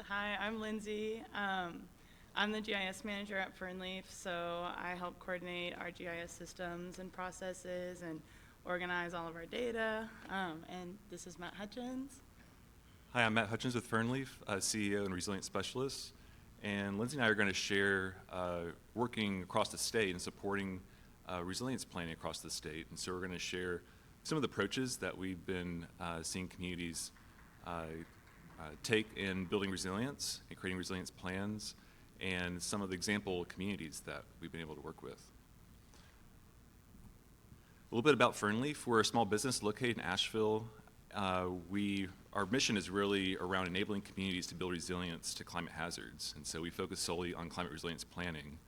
Hi, I'm Lindsay. I'm the GIS manager at Fernleaf, so I help coordinate our GIS systems and processes and organize all of our data. And this is Matt Hutchins. Hi, I'm Matt Hutchins with Fernleaf, CEO and Resilience Specialist. And Lindsay and I are going to share working across the state and supporting resilience planning across the state. And so we're going to share some of the approaches that we've been seeing communities take in building resilience and creating resilience plans, and some of the example communities that we've been able to work with. A little bit about Fernleaf. We're a small business located in Asheville. Our mission is really around enabling communities to build resilience to climate hazards, and so we focus solely on climate resilience planning.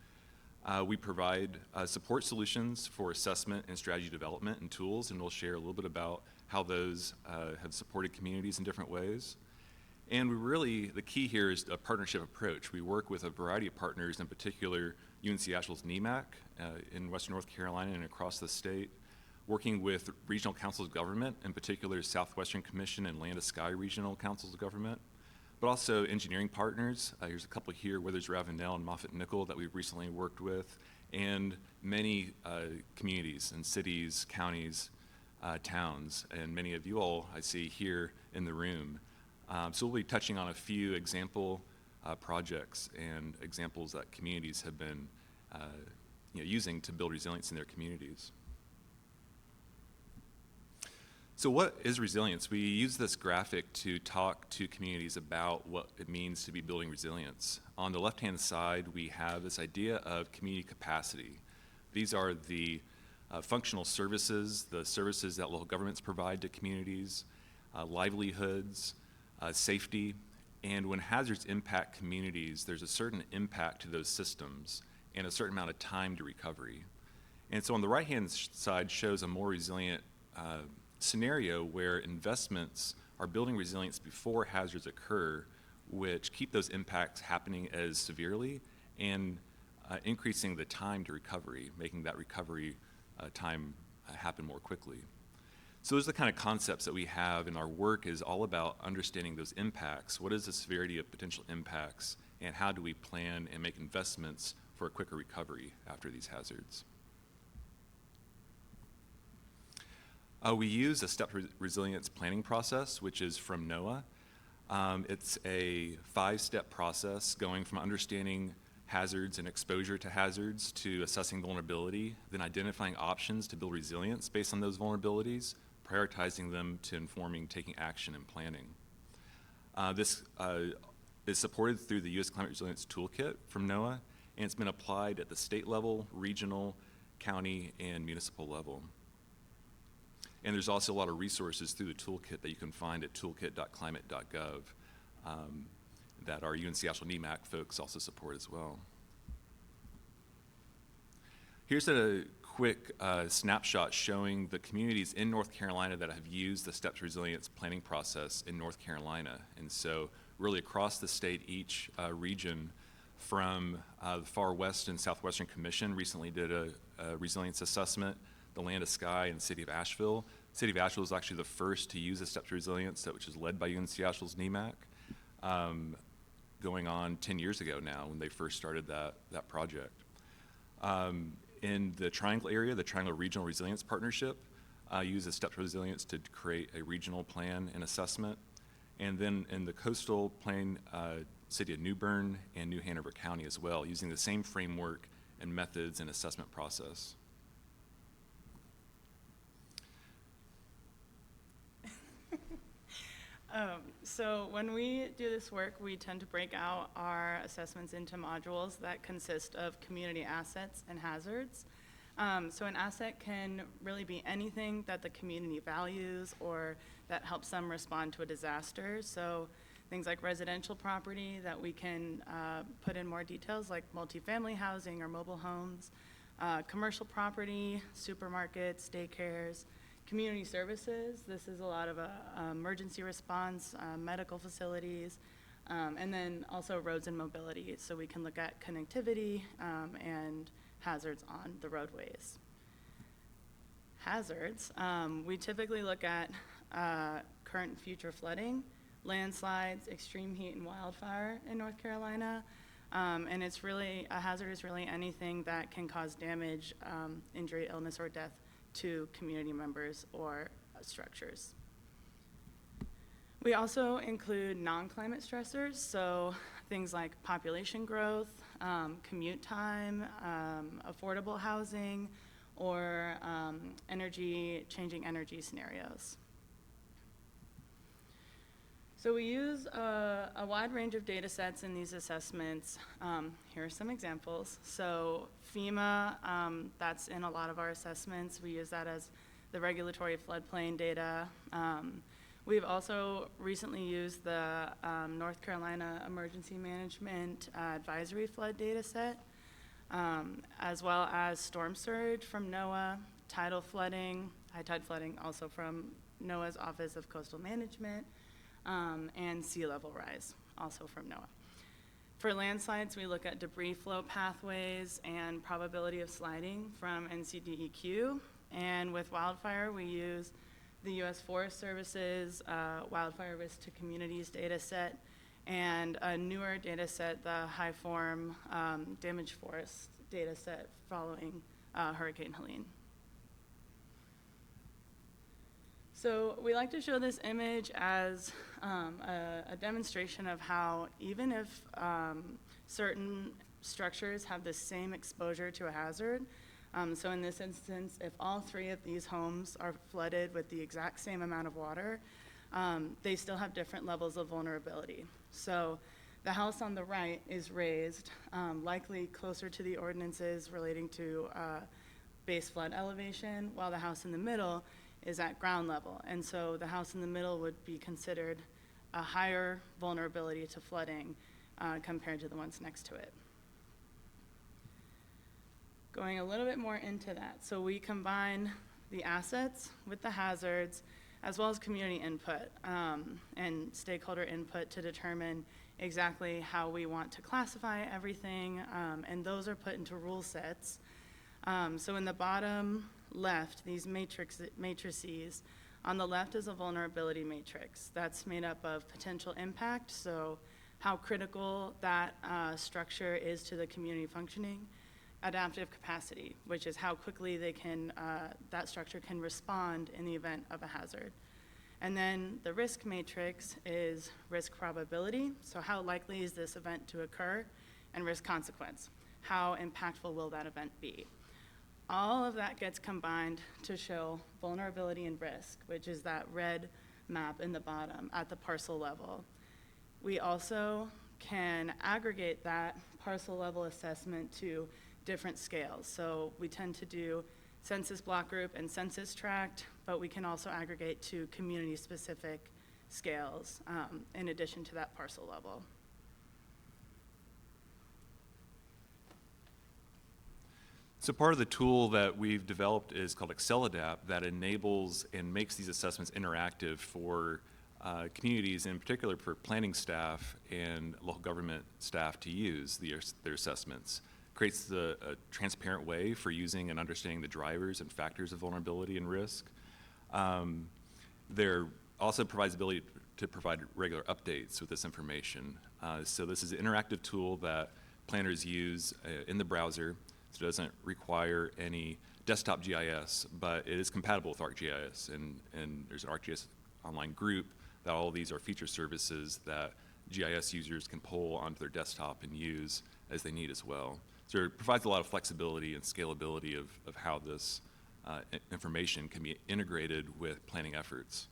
We provide support solutions for assessment and strategy development and tools, and we'll share a little bit about how those have supported communities in different ways. And the key here is a partnership approach. We work with a variety of partners, in particular UNC Asheville's NEMAC in Western North Carolina and across the state, working with regional councils of government, in particular Southwestern Commission and Land of Sky regional councils of government, but also engineering partners. Here's a couple here, Withers Ravenel and Moffett Nickel, that we've recently worked with, and many communities and cities, counties, towns, and many of you all I see here in the room. So we'll be touching on a few example projects and examples that communities have been using to build resilience in their communities. So what is resilience? We use this graphic to talk to communities about what it means to be building resilience. On the left-hand side, we have this idea of community capacity. These are the functional services, the services that local governments provide to communities, livelihoods, safety, and when hazards impact communities, there's a certain impact to those systems and a certain amount of time to recovery. And so on the right-hand side shows a more resilient scenario where investments are building resilience before hazards occur, which keep those impacts happening as severely and increasing the time to recovery, making that recovery time happen more quickly. So those are the kind of concepts that we have, and our work is all about understanding those impacts. What is the severity of potential impacts, and how do we plan and make investments for a quicker recovery after these hazards? We use a stepped resilience planning process, which is from NOAA. It's a 5-step process going from understanding hazards and exposure to hazards to assessing vulnerability, then identifying options to build resilience based on those vulnerabilities, prioritizing them to informing taking action and planning. This is supported through the U.S. Climate Resilience Toolkit from NOAA, and it's been applied at the state level, regional, county, and municipal level. And there's also a lot of resources through the toolkit that you can find at toolkit.climate.gov that our UNC Asheville NEMAC folks also support as well. Here's a quick snapshot showing the communities in North Carolina that have used the stepped resilience planning process in North Carolina. And so really across the state, each region from the far west and Southwestern Commission recently did a resilience assessment, the Land of Sky and City of Asheville. City of Asheville was actually the first to use a stepped resilience, which is led by UNC Asheville's NEMAC, going on 10 years ago now when they first started that project. In the Triangle area, the Triangle Regional Resilience Partnership uses stepped resilience to create a regional plan and assessment. And then in the coastal plain, city of New Bern and New Hanover County as well, using the same framework and methods and assessment process. So when we do this work, we tend to break out our assessments into modules that consist of community assets and hazards. So an asset can really be anything that the community values or that helps them respond to a disaster. So things like residential property that we can put in more details, like multifamily housing or mobile homes, commercial property, supermarkets, daycares, community services. This is a lot of emergency response, medical facilities, and then also roads and mobility. So we can look at connectivity and hazards on the roadways. Hazards, we typically look at current and future flooding, landslides, extreme heat, and wildfire in North Carolina. And it's really, a hazard is really anything that can cause damage, injury, illness, or death to community members or structures. We also include non-climate stressors, so things like population growth, commute time, affordable housing, or changing energy scenarios. So we use a wide range of data sets in these assessments. Here are some examples. So FEMA, that's in a lot of our assessments. We use that as the regulatory floodplain data. We've also recently used the North Carolina Emergency Management Advisory Flood data set, as well as storm surge from NOAA, tidal flooding, high tide flooding also from NOAA's Office of Coastal Management, and sea level rise, also from NOAA. For landslides, we look at debris flow pathways and probability of sliding from NCDEQ. And with wildfire, we use the U.S. Forest Service's Wildfire Risk to Communities data set, and a newer data set, the High Form Damaged Forest data set following Hurricane Helene. So we like to show this image as a demonstration of how even if certain structures have the same exposure to a hazard, so in this instance, if all three of these homes are flooded with the exact same amount of water, they still have different levels of vulnerability. So the house on the right is raised, likely closer to the ordinances relating to base flood elevation, while the house in the middle is at ground level. And so the house in the middle would be considered a higher vulnerability to flooding compared to the ones next to it. Going a little bit more into that. So we combine the assets with the hazards, as well as community input and stakeholder input to determine exactly how we want to classify everything, and those are put into rule sets. So in the bottom left, these matrices, on the left is a vulnerability matrix. That's made up of potential impact, so how critical that structure is to the community functioning. Adaptive capacity, which is how quickly that structure can respond in the event of a hazard. And then the risk matrix is risk probability, so how likely is this event to occur, and risk consequence, how impactful will that event be. All of that gets combined to show vulnerability and risk, which is that red map in the bottom at the parcel level. We also can aggregate that parcel level assessment to different scales. So we tend to do census block group and census tract, but we can also aggregate to community specific scales in addition to that parcel level. So part of the tool that we've developed is called ExcelAdapt that enables and makes these assessments interactive for communities, in particular for planning staff and local government staff to use their assessments. Creates a transparent way for using and understanding the drivers and factors of vulnerability and risk. There also provides the ability to provide regular updates with this information. So this is an interactive tool that planners use in the browser, so it doesn't require any desktop GIS, but it is compatible with ArcGIS, and there's an ArcGIS online group that all of these are feature services that GIS users can pull onto their desktop and use as they need as well. So it provides a lot of flexibility and scalability of how this information can be integrated with planning efforts.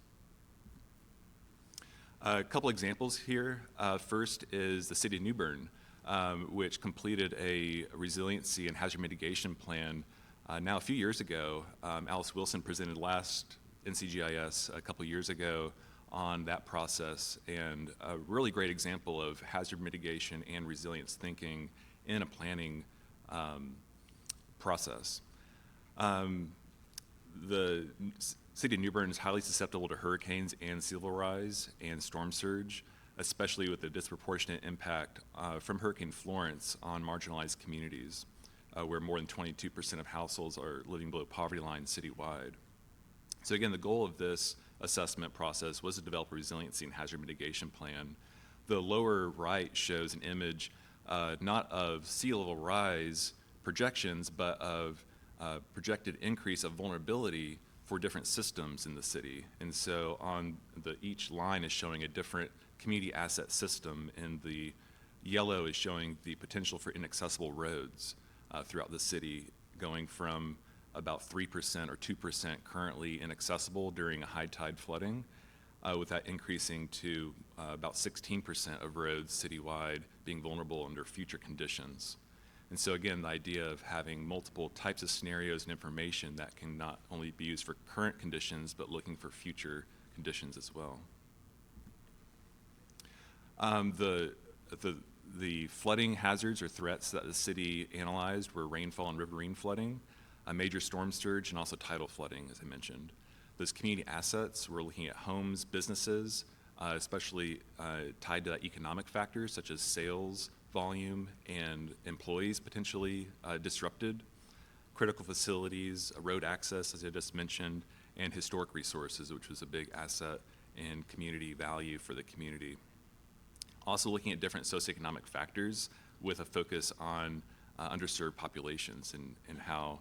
A couple examples here. First is the city of New Bern, which completed a resiliency and hazard mitigation plan now a few years ago. Alice Wilson presented last NCGIS a couple years ago on that process, and a really great example of hazard mitigation and resilience thinking in a planning process. The city of New Bern is highly susceptible to hurricanes and sea level rise and storm surge, especially with the disproportionate impact from Hurricane Florence on marginalized communities, where more than 22% of households are living below poverty line citywide. So again, the goal of this assessment process was to develop a resiliency and hazard mitigation plan. The lower right shows an image not of sea level rise projections, but of projected increase of vulnerability for different systems in the city. And so on each line is showing a different community asset system, and the yellow is showing the potential for inaccessible roads throughout the city, going from about 3% or 2% currently inaccessible during a high tide flooding, with that increasing to about 16% of roads citywide being vulnerable under future conditions. And so again, the idea of having multiple types of scenarios and information that can not only be used for current conditions, but looking for future conditions as well. The flooding hazards or threats that the city analyzed were rainfall and riverine flooding, a major storm surge, and also tidal flooding, as I mentioned. Those community assets, we're looking at homes, businesses, especially tied to economic factors such as sales volume and employees potentially disrupted, critical facilities, road access, as I just mentioned, and historic resources, which was a big asset and community value for the community. Also looking at different socioeconomic factors with a focus on underserved populations and how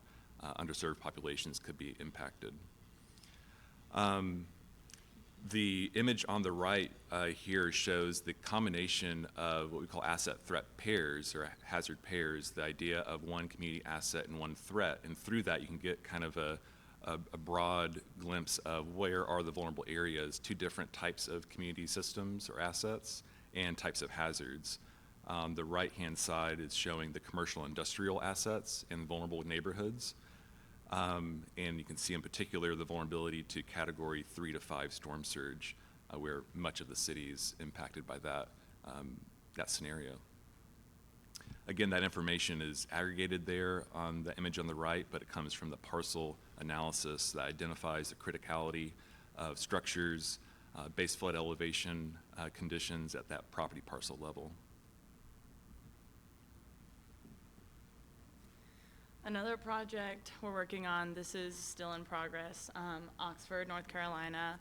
underserved populations could be impacted. The image on the right here shows the combination of what we call asset threat pairs or hazard pairs, the idea of one community asset and one threat. And through that, you can get kind of a broad glimpse of where are the vulnerable areas to different types of community systems or assets and types of hazards. The right-hand side is showing the commercial industrial assets in vulnerable neighborhoods. And you can see in particular the vulnerability to category 3 to 5 storm surge, where much of the city is impacted by that scenario. Again, that information is aggregated there on the image on the right, but it comes from the parcel analysis that identifies the criticality of structures, base flood elevation conditions at that property parcel level. Another project we're working on, this is still in progress, Oxford, North Carolina.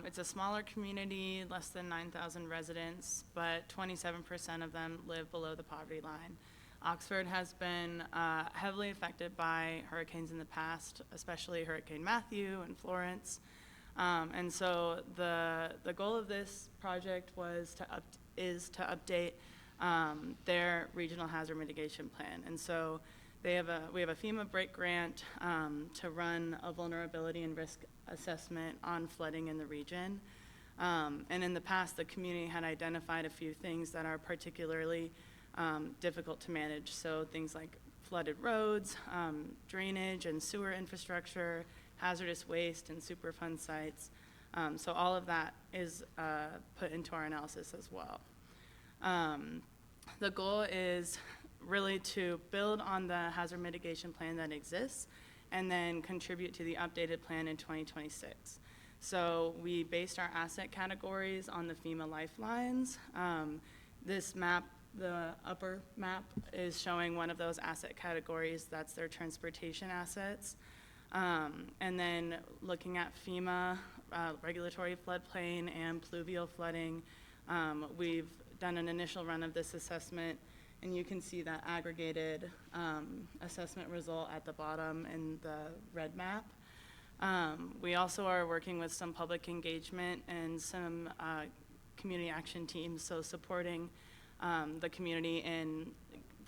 It's a smaller community, less than 9,000 residents, but 27% of them live below the poverty line. Oxford has been heavily affected by hurricanes in the past, especially Hurricane Matthew and Florence. And so the goal of this project is to update their regional hazard mitigation plan. And so we have a FEMA break grant to run a vulnerability and risk assessment on flooding in the region. And in the past, the community had identified a few things that are particularly difficult to manage. So things like flooded roads, drainage and sewer infrastructure, hazardous waste and Superfund sites. So all of that is put into our analysis as well. The goal is really to build on the hazard mitigation plan that exists and then contribute to the updated plan in 2026. So we based our asset categories on the FEMA lifelines. This map, the upper map, is showing one of those asset categories. That's their transportation assets. And then looking at FEMA, regulatory floodplain and pluvial flooding, we've done an initial run of this assessment, and you can see that aggregated assessment result at the bottom in the red map. We also are working with some public engagement and some community action teams, so supporting the community in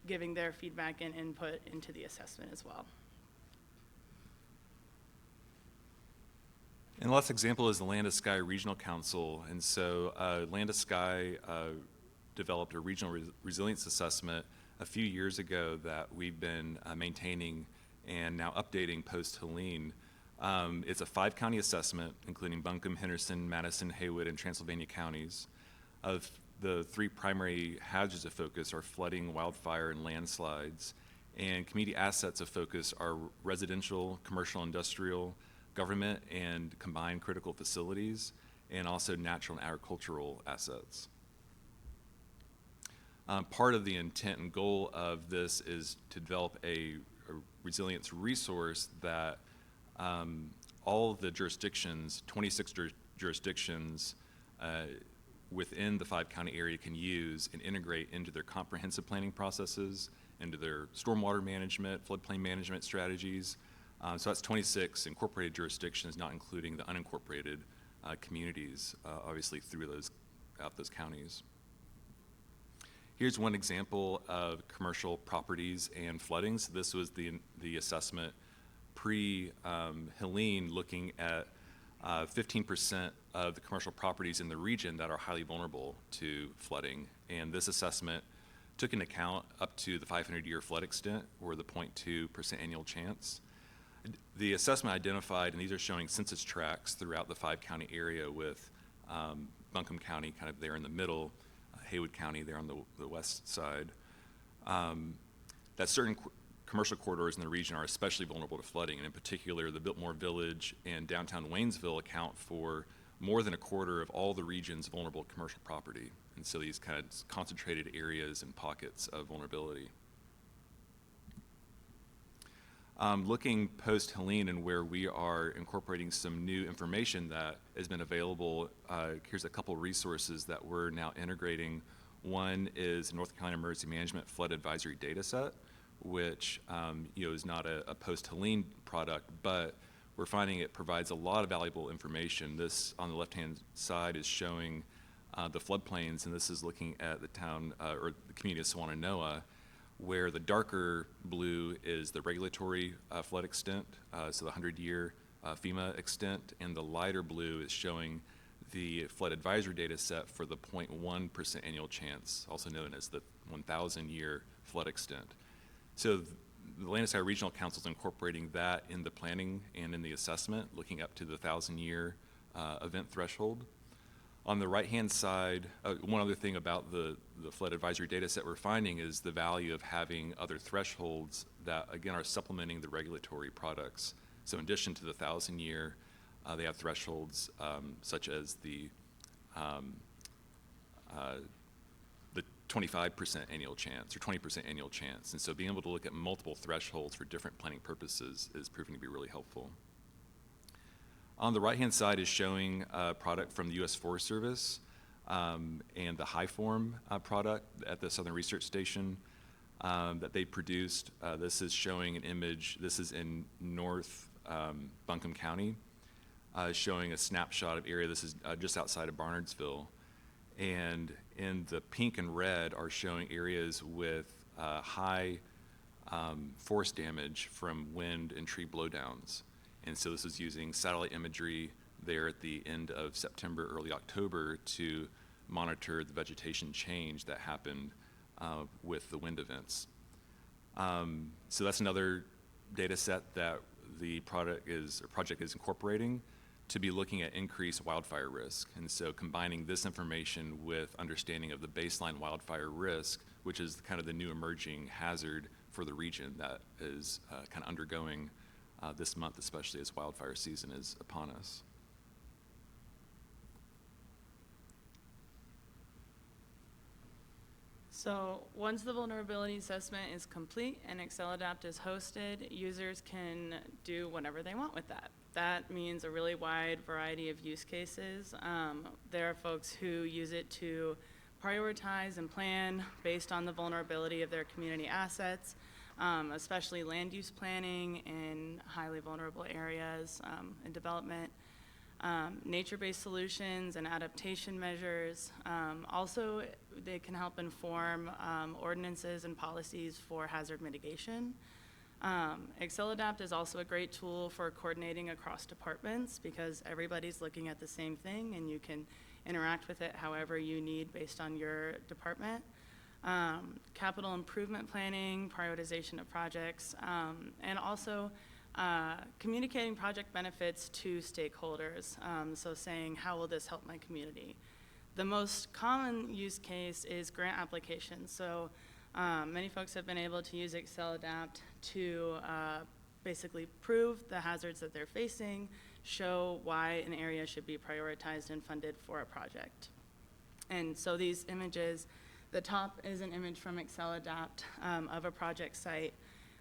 giving their feedback and input into the assessment as well. And the last example is the Land of Sky Regional Council. And so Land of Sky developed a regional resilience assessment a few years ago that we've been maintaining and now updating post-Helene. It's a 5-county assessment, including Buncombe, Henderson, Madison, Haywood, and Transylvania counties. Of the 3 primary hazards of focus are flooding, wildfire, and landslides. And community assets of focus are residential, commercial, industrial, government, and combined critical facilities, and also natural and agricultural assets. Part of the intent and goal of this is to develop a resilience resource that all the jurisdictions, 26 jurisdictions within the 5-county area can use and integrate into their comprehensive planning processes, into their stormwater management, floodplain management strategies. So that's 26 incorporated jurisdictions, not including the unincorporated communities, obviously throughout those counties. Here's one example of commercial properties and flooding. So this was the assessment pre-Helene, looking at 15% of the commercial properties in the region that are highly vulnerable to flooding. And this assessment took into account up to the 500-year flood extent, or the 0.2% annual chance. The assessment identified, and these are showing census tracts throughout the 5-county area, with Buncombe County kind of there in the middle, Haywood County there on the west side, that certain commercial corridors in the region are especially vulnerable to flooding, and in particular, the Biltmore Village and downtown Waynesville account for more than a quarter of all the region's vulnerable commercial property. And so these kind of concentrated areas and pockets of vulnerability. Looking post-Helene and where we are incorporating some new information that has been available, here's a couple resources that we're now integrating. One is North Carolina Emergency Management Flood Advisory Data Set, which is not a post-Helene product, but we're finding it provides a lot of valuable information. This on the left-hand side is showing the floodplains, and this is looking at the town or the community of Swananoa, where the darker blue is the regulatory flood extent, so the 100-year FEMA extent, and the lighter blue is showing the flood advisory data set for the 0.1% annual chance, also known as the 1,000-year flood extent. So the Atlantic Sky Regional Council is incorporating that in the planning and in the assessment, looking up to the 1,000-year event threshold. On the right-hand side, one other thing about the flood advisory data set we're finding is the value of having other thresholds that, again, are supplementing the regulatory products. So in addition to the 1,000-year, they have thresholds such as the 25% annual chance or 20% annual chance. And so being able to look at multiple thresholds for different planning purposes is proving to be really helpful. On the right-hand side is showing a product from the U.S. Forest Service and the HighForm product at the Southern Research Station that they produced. This is showing an image. This is in North Buncombe County, showing a snapshot of area. This is just outside of Barnardsville. And in the pink and red are showing areas with high forest damage from wind and tree blowdowns. And so this is using satellite imagery there at the end of September, early October, to monitor the vegetation change that happened with the wind events. So that's another data set that the project is incorporating to be looking at increased wildfire risk. And so combining this information with understanding of the baseline wildfire risk, which is kind of the new emerging hazard for the region that is kind of undergoing this month, especially as wildfire season is upon us. So once the vulnerability assessment is complete and ExcelAdapt is hosted, users can do whatever they want with that. That means a really wide variety of use cases. There are folks who use it to prioritize and plan based on the vulnerability of their community assets, especially land use planning in highly vulnerable areas and development. Nature-based solutions and adaptation measures. Also, they can help inform ordinances and policies for hazard mitigation. ExcelAdapt is also a great tool for coordinating across departments because everybody's looking at the same thing and you can interact with it however you need based on your department. Capital improvement planning, prioritization of projects, and also communicating project benefits to stakeholders, so saying, how will this help my community? The most common use case is grant applications. So many folks have been able to use ExcelAdapt to basically prove the hazards that they're facing, show why an area should be prioritized and funded for a project. And so these images, the top is an image from ExcelAdapt of a project site.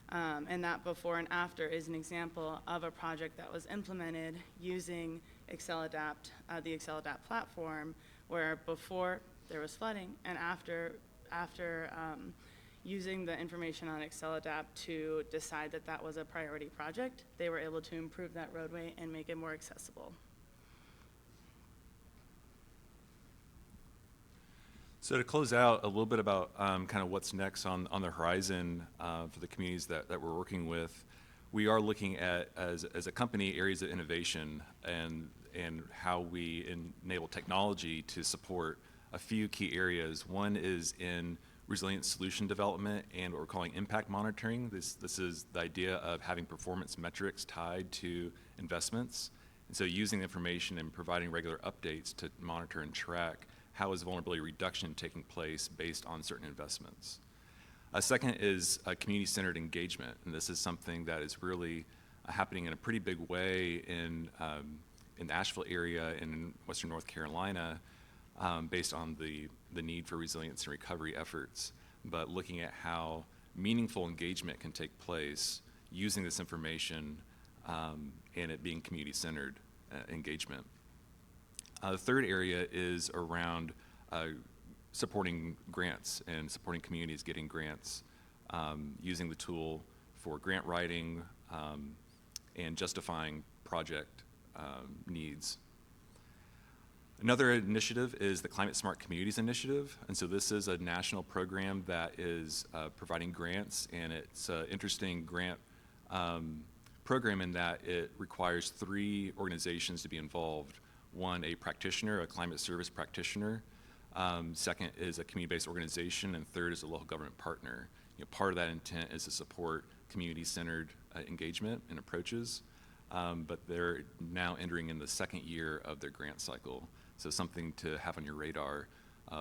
And that before and after is an example of a project that was implemented using ExcelAdapt, the ExcelAdapt platform, where before there was flooding and after using the information on ExcelAdapt to decide that that was a priority project, they were able to improve that roadway and make it more accessible. So to close out, a little bit about kind of what's next on the horizon for the communities that we're working with. We are looking at, as a company, areas of innovation and how we enable technology to support a few key areas. One is in resilient solution development and what we're calling impact monitoring. This is the idea of having performance metrics tied to investments. And so using the information and providing regular updates to monitor and track how is vulnerability reduction taking place based on certain investments. Second is community-centered engagement, and this is something that is really happening in a pretty big way in the Asheville area and in Western North Carolina, based on the need for resilience and recovery efforts, but looking at how meaningful engagement can take place using this information and it being community-centered engagement. The third area is around supporting grants and supporting communities getting grants, using the tool for grant writing and justifying project needs. Another initiative is the Climate Smart Communities Initiative, and so this is a national program that is providing grants, and it's an interesting grant program in that it requires 3 organizations to be involved. One, a practitioner, a climate service practitioner. Second is a community-based organization, and third is a local government partner. Part of that intent is to support community-centered engagement and approaches, but they're now entering in the second year of their grant cycle. So something to have on your radar.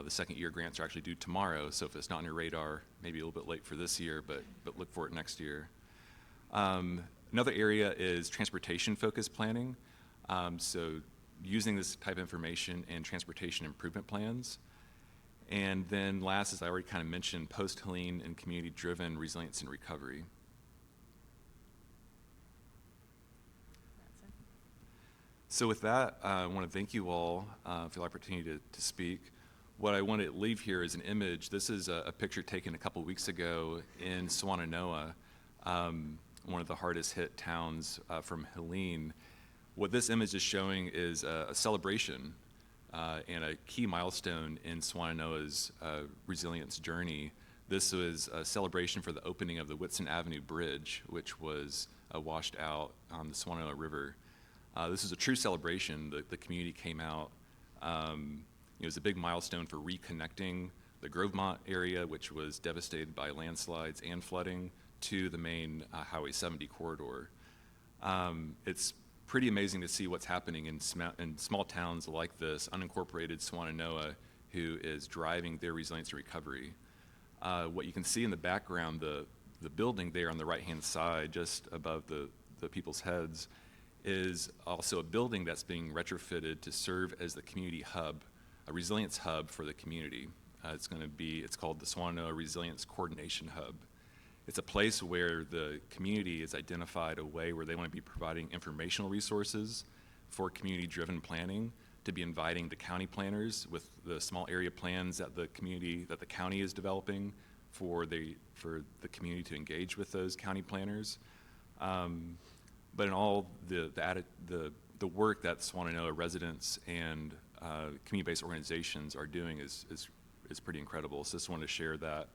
The second year grants are actually due tomorrow, so if it's not on your radar, maybe a little bit late for this year, but look for it next year. Another area is transportation-focused planning. So using this type of information in transportation improvement plans. And then last, as I already kind of mentioned, post-Helene and community-driven resilience and recovery. So with that, I want to thank you all for the opportunity to speak. What I want to leave here is an image. This is a picture taken a couple weeks ago in Swannanoa, one of the hardest hit towns from Helene. What this image is showing is a celebration and a key milestone in Swannanoa's resilience journey. This was a celebration for the opening of the Whitson Avenue Bridge, which was washed out on the Swannanoa River. This is a true celebration. The community came out. It was a big milestone for reconnecting the Grovemont area, which was devastated by landslides and flooding, to the main Highway 70 corridor. It's pretty amazing to see what's happening in small towns like this, unincorporated Swannanoa, who is driving their resilience and recovery. What you can see in the background, the building there on the right-hand side, just above the people's heads, is also a building that's being retrofitted to serve as the community hub, a resilience hub for the community. It's called the Swannanoa Resilience Coordination Hub. It's a place where the community has identified a way where they want to be providing informational resources for community-driven planning, to be inviting the county planners with the small area plans that the county is developing for the community to engage with those county planners. But in all the work that Swannanoa residents and community-based organizations are doing is pretty incredible. So just wanted to share that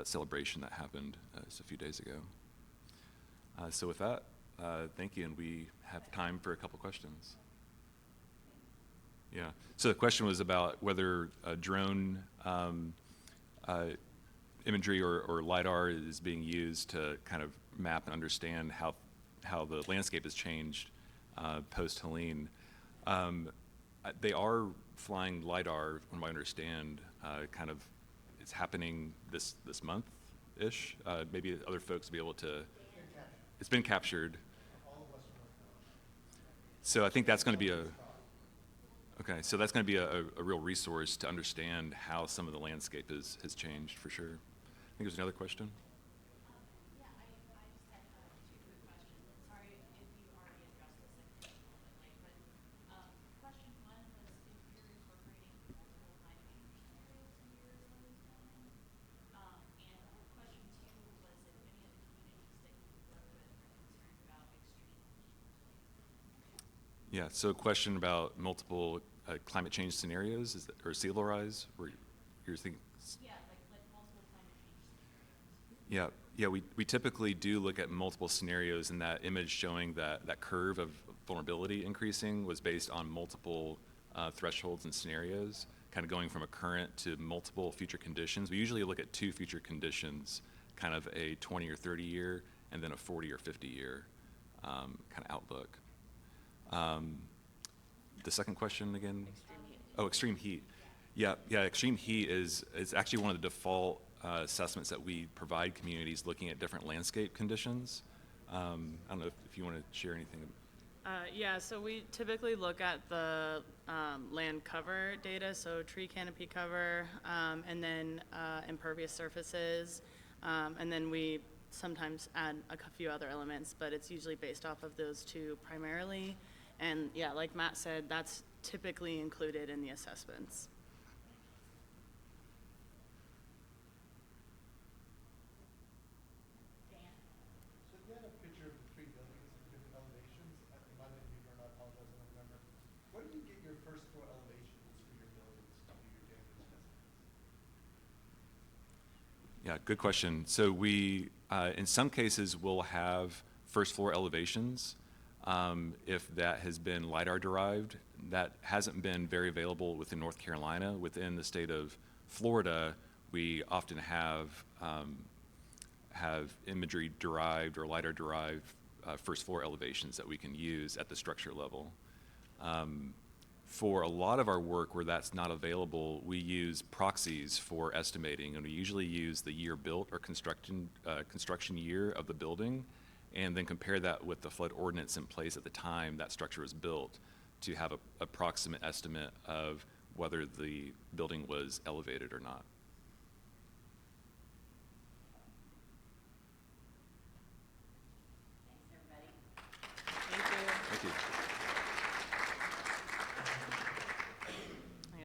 celebration that happened just a few days ago. So with that, thank you, and we have time for a couple questions. Yeah, so the question was about whether drone imagery or LiDAR is being used to kind of map and understand how the landscape has changed post-Helene. They are flying LiDAR, from what I understand, it's happening this month-ish. Maybe other folks will be able to. It's been captured. So I think that's going to be a real resource to understand how some of the landscape has changed for sure. I think there's another question. Yeah, so a question about multiple climate change scenarios, or sea level rise, or you're thinking? Yeah, like multiple climate change scenarios. Yeah, we typically do look at multiple scenarios, and that image showing that curve of vulnerability increasing was based on multiple thresholds and scenarios, kind of going from a current to multiple future conditions. We usually look at 2 future conditions, kind of a 20 or 30 year, and then a 40 or 50 year kind of outlook. The second question again? Extreme heat. Oh, extreme heat. Yeah, extreme heat is actually one of the default assessments that we provide communities looking at different landscape conditions. I don't know if you want to share anything. Yeah, so we typically look at the land cover data, so tree canopy cover, and then impervious surfaces, and then we sometimes add a few other elements, but it's usually based off of those 2 primarily. And yeah, like Matt said, that's typically included in the assessments. So you had a picture of the 3 buildings at different elevations. It might have been before, and I apologize, I don't remember. Where do you get your first floor elevations for your buildings to do your damage assessments? Yeah, good question. So we, in some cases, will have first floor elevations. If that has been LiDAR derived, that hasn't been very available within North Carolina. Within the state of Florida, we often have imagery derived or LiDAR derived first floor elevations that we can use at the structure level. For a lot of our work where that's not available, we use proxies for estimating, and we usually use the year built or construction year of the building, and then compare that with the flood ordinance in place at the time that structure was built to have an approximate estimate of whether the building was elevated or not.